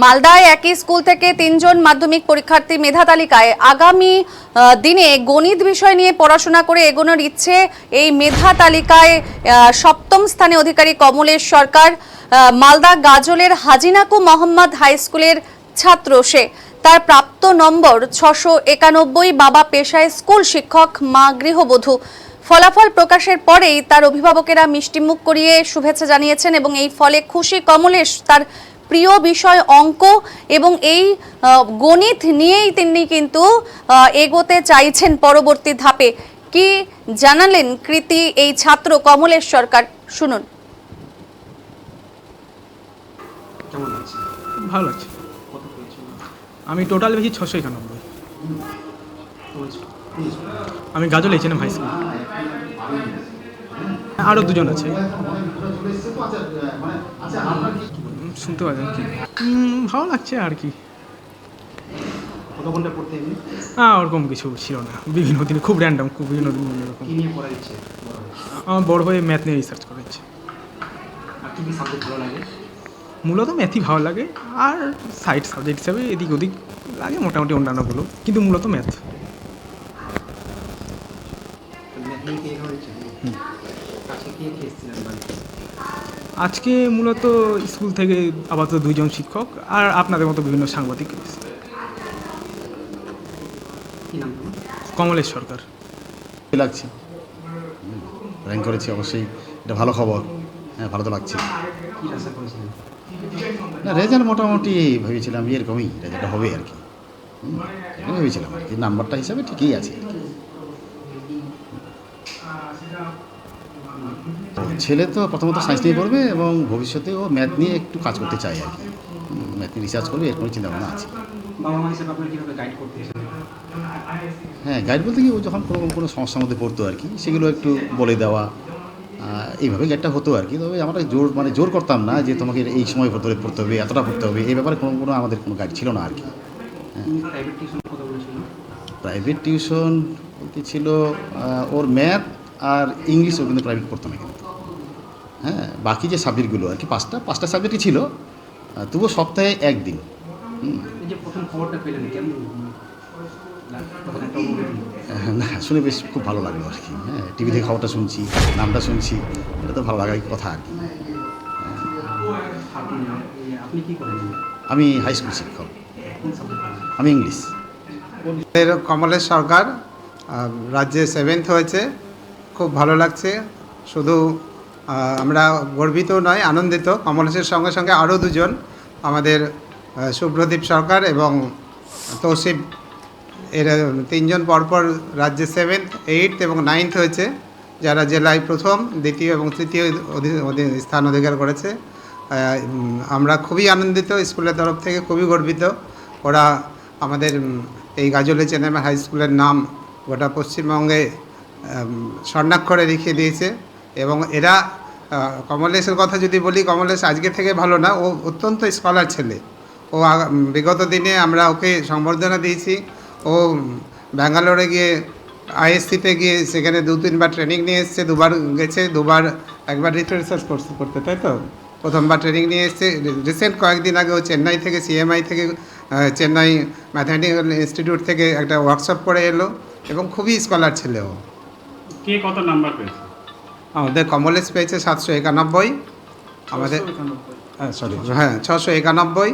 মালদায় একই স্কুল থেকে 3 জন মাধ্যমিক পরীক্ষার্থী মেধা তালিকায় আগামী দিনে গণিত বিষয় নিয়ে পড়াশোনা করে এগোনোর ইচ্ছে। এই মেধা তালিকায় সপ্তম স্থানে অধিকারী কমলেশ সরকার। মালদা গাজলের হাজিনাকু মোহাম্মদ হাই স্কুলের ছাত্র সে। তার প্রাপ্ত নম্বর 691। বাবা পেশায় স্কুল শিক্ষক, মা গৃহবধূ। ফলাফল প্রকাশের পরেই তার অভিভাবকেরা মিষ্টিমুখ করিয়ে শুভেচ্ছা জানিয়েছেন এবং এই ফলে খুশি কমলেশ। তার প্রিয় বিষয় অঙ্ক এবং এই গণিত নিয়েই তিনি কিন্তু এগোতে চাইছেন পরবর্তী ধাপে। কি জানালেন কৃতি এই ছাত্র কমলেশ সরকার, শুনুন। ভালো লাগছে। আমি টোটাল বেশি 691। আমি গাজল এইচএনএম হাই স্কুল। আরও দুজন আছে। শুনতে পাচ্ছেন কি? ভালো লাগছে আর কি। ওরকম কিছু ছিল না, বিভিন্ন দিনে খুব র্যান্ডম, খুব বিভিন্ন দিন এরকম। আমার বড় হয়ে ম্যাথ নিয়ে রিসার্চ করা ইচ্ছে। মূলত ম্যাথই ভালো লাগে, আর সাইড সাবজেক্ট হিসাবে এদিক ওদিক লাগে মোটামুটি অন্যান্যগুলো, কিন্তু মূলত ম্যাথ। আজকে মূলত স্কুল থেকে আপাতত 2 জন শিক্ষক আর আপনাদের মতো বিভিন্ন সাংবাদিক। কমলেশ সরকার। লাগছে, র্যাঙ্ক করেছি, অবশ্যই এটা ভালো খবর। হ্যাঁ, ভালো তো লাগছে। না, রেজাল্ট মোটামুটি ভেবেছিলাম এরকমই রেজাল্টটা হবে আর কি। ভেবেছিলাম আর কি, নাম্বারটা হিসাবে ঠিকই আছে। ছেলে তো প্রথমত সায়েন্স নিয়ে পড়বে এবং ভবিষ্যতে ও ম্যাথ নিয়ে একটু কাজ করতে চায় আর কি। ম্যাথ নিয়ে রিসার্চ করবে, এরকম চিন্তাভাবনা আছে। হ্যাঁ, গাইড বলতে কি, ও যখন কোনো সমস্যার মধ্যে পড়তো আর কি, সেগুলো একটু বলে দেওয়া, এইভাবে গাইডটা হতো আর কি। তবে আমরা জোর করতাম না যে তোমাকে এই সময় ধরে পড়তে হবে, এতটা পড়তে হবে, এই ব্যাপারে কোনো আমাদের কোনো গাইড ছিল না আর কি। প্রাইভেট টিউশন বলতে ছিল ওর ম্যাথ আর ইংলিশ, ও কিন্তু প্রাইভেট পড়তো না কিন্তু। হ্যাঁ, বাকি যে সাবজেক্টগুলো আর কি, পাঁচটা সাবজেক্টই ছিল, তবুও সপ্তাহে একদিন। না, শুনে বেশ খুব ভালো লাগলো আর কি। হ্যাঁ, টিভি থেকে খবরটা শুনছি, নামটা শুনছি, এটা তো ভালো লাগার কথা আর কি। আমি হাই স্কুল শিক্ষক। আমি ইংলিশ। কমলেশ সরকার রাজ্যে 7th হয়েছে, খুব ভালো লাগছে। শুধু আমরা গর্বিত নয়, আনন্দিত। কমলেশের সঙ্গে সঙ্গে আরও 2 জন, আমাদের শুভ্রদীপ সরকার এবং তৌসিফ, এরা 3 জন পরপর রাজ্যে 7th, 8th এবং 9th হয়েছে, যারা জেলায় প্রথম, দ্বিতীয় এবং তৃতীয় স্থান অধিকার করেছে। আমরা খুবই আনন্দিত, স্কুলের তরফ থেকে খুবই গর্বিত। ওরা আমাদের এই গাজল এইচএনএম হাই স্কুলের নাম গোটা পশ্চিমবঙ্গে স্বর্ণাক্ষরে লিখিয়ে দিয়েছে। এবং এরা, কমলেশের কথা যদি বলি, কমলেশ আজকে থেকে ভালো না, ও অত্যন্ত স্কলার ছেলে। ও বিগত দিনে আমরা ওকে সংবর্ধনা দিয়েছি। ও ব্যাঙ্গালোরে গিয়ে আইএসসিতে গিয়ে সেখানে 2-3 বার ট্রেনিং নিয়ে এসছে, 2 বার গেছে, 2 বার, একবার রিসার্চ করতে, তাই তো? প্রথমবার ট্রেনিং নিয়ে এসছে। রিসেন্ট কয়েকদিন আগে ও চেন্নাই থেকে, সিএমআই থেকে, চেন্নাই ম্যাথামেটিক্যাল ইনস্টিটিউট থেকে একটা ওয়ার্কশপ করে এলো এবং খুবই স্কলার ছেলে ও। কে কত নাম্বার পেয়েছে? আমাদের কমলেশ পেয়েছে 791, আমাদের 691,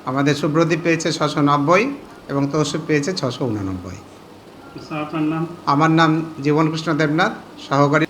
আমাদের শুভ্রদীপ পেয়েছে 690 এবং তৌসিফ পেয়েছে 689। আপনার নাম? আমার নাম জীবন কৃষ্ণ দেবনাথ, সহকারী